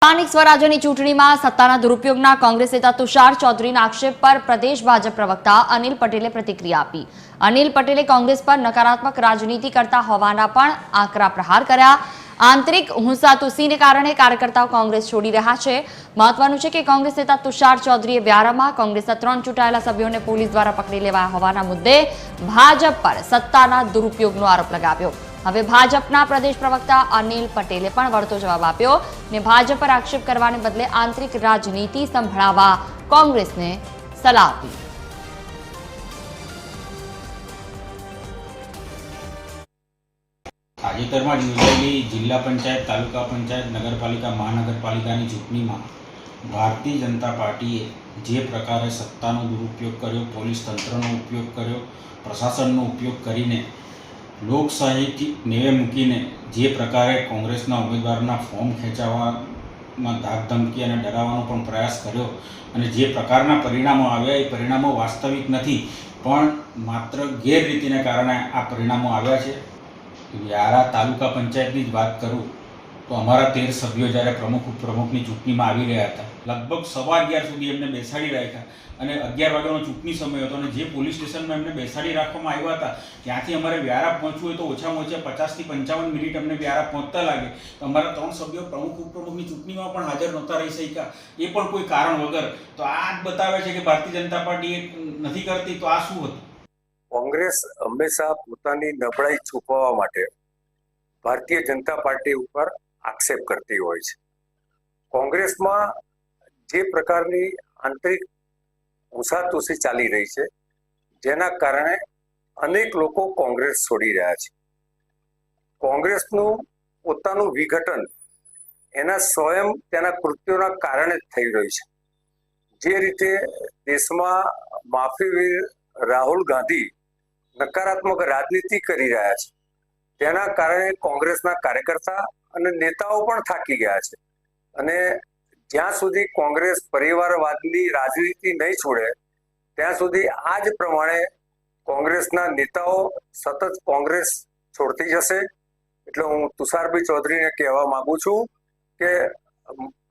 સ્થાનિક સ્વરાજ્યની ચૂંટણીમાં સત્તાના દુરુપયોગના કોંગ્રેસ નેતા તુષાર ચૌધરીના આક્ષેપ પર પ્રદેશ ભાજપ પ્રવક્તા અનિલ પટેલે પ્રતિક્રિયા આપી। અનિલ પટેલે કોંગ્રેસ પર નકારાત્મક રાજનીતિ કરતા હોવાના પણ આકરા પ્રહાર કર્યા। આંતરિક હુંસાતુસીને કારણે કાર્યકર્તાઓ કોંગ્રેસ છોડી રહ્યા છે। મહત્વનું છે કે કોંગ્રેસ નેતા તુષાર ચૌધરીએ વ્યારામાં કોંગ્રેસના 3 ચૂંટાયેલા સભ્યોને પોલીસ દ્વારા પકડી લેવાયા હોવાના મુદ્દે ભાજપ પર સત્તાના દુરુપયોગનો આરોપ લગાવ્યો। હવે ભાજપના પ્રદેશ પ્રવક્તા અનિલ પટેલે પણ વળતો જવાબ આપ્યો ને ભાજપ પર આક્ષેપ કરવાને બદલે આંતરિક રાજનીતિ સંભળાવવા કોંગ્રેસને સલાહ આપી। તાજેતરમાં યોજાયેલી જિલ્લા પંચાયત, તાલુકા પંચાયત, નગરપાલિકા, મહાનગરપાલિકાની ચૂંટણીમાં ભારતીય જનતા પાર્ટીએ જે પ્રકારે સત્તાનો દુરુપયોગ કર્યો, પોલીસ તંત્રનો ઉપયોગ કર્યો, પ્રશાસનનો ઉપયોગ કરીને લોકશાહીથી નેવે મૂકીને જે પ્રકારે કોંગ્રેસના ઉમેદવારના ફોર્મ ખેંચાવવામાં ધાકધમકી અને ડરાવવાનો પણ પ્રયાસ કર્યો અને જે પ્રકારના પરિણામો આવ્યા એ પરિણામો વાસ્તવિક નથી, પણ માત્ર ગેરરીતિને કારણે આ પરિણામો આવ્યા છે। વ્યારા તાલુકા પંચાયતની જ વાત કરું તો અમારા 13 સભ્યો જ્યારે પ્રમુખની ચૂંટણીમાં આવી રહ્યા હતા, લગભગ 11:15 સુધી એમને બેસાડી રાખ્યા અને 11 વાગ્યાનો ચૂંટણી સમય હતો અને જે પોલીસ સ્ટેશનમાં એમને બેસાડી રાખવામાં આવ્યા હતા ત્યાંથી અમારે વ્યારા પહોંચવું હોય તો ઓછામાં ઓછા 50 થી 55 મિનિટ અમને વ્યારા પહોંચતા લાગે। તો અમારા 3 સભ્યો પ્રમુખ ઉપપ્રમુખની ચૂંટણીમાં પણ હાજર નહોતા રહી શક્યા, એ પણ કોઈ કારણ વગર। તો આ જ બતાવે છે કે ભારતીય જનતા પાર્ટી એ નથી કરતી, તો આ શું હતું? કોંગ્રેસ હંમેશા પોતાની નબળાઈ છુપાવવા માટે ભારતીય જનતા પાર્ટી ઉપર આક્ષેપ કરતી હોય છે। કોંગ્રેસમાં જે પ્રકારની આંતરિક હુંસાતુસી ચાલી રહી છે, જેના કારણે અનેક લોકો કોંગ્રેસ છોડી રહ્યા છે। કોંગ્રેસનું પોતાનું વિઘટન એના સ્વયં તેના કૃત્યોના કારણે જ થઈ રહ્યું છે। જે રીતે દેશમાં માફીવીર રાહુલ ગાંધી નકારાત્મક રાજનીતિ કરી રહ્યા છે, તેના કારણે કોંગ્રેસના કાર્યકર્તા અને નેતાઓ પણ થાકી ગયા છે અને જ્યાં સુધી કોંગ્રેસ પરિવારવાદની રાજનીતિ નહીં છોડે ત્યાં સુધી આ જ પ્રમાણે કોંગ્રેસના નેતાઓ સતત કોંગ્રેસ છોડતી જશે। એટલે હું તુષારભાઈ ચૌધરીને કહેવા માંગુ છું કે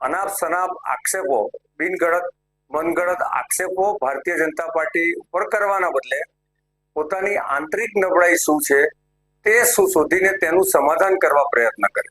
અનાપ શનાપ આક્ષેપો, મનગઢત આક્ષેપો ભારતીય જનતા પાર્ટી ઉપર કરવાના બદલે પોતાની આંતરિક નબળાઈ શું છે તે શોધીને તેનું સમાધાન કરવા પ્રયત્ન કરે।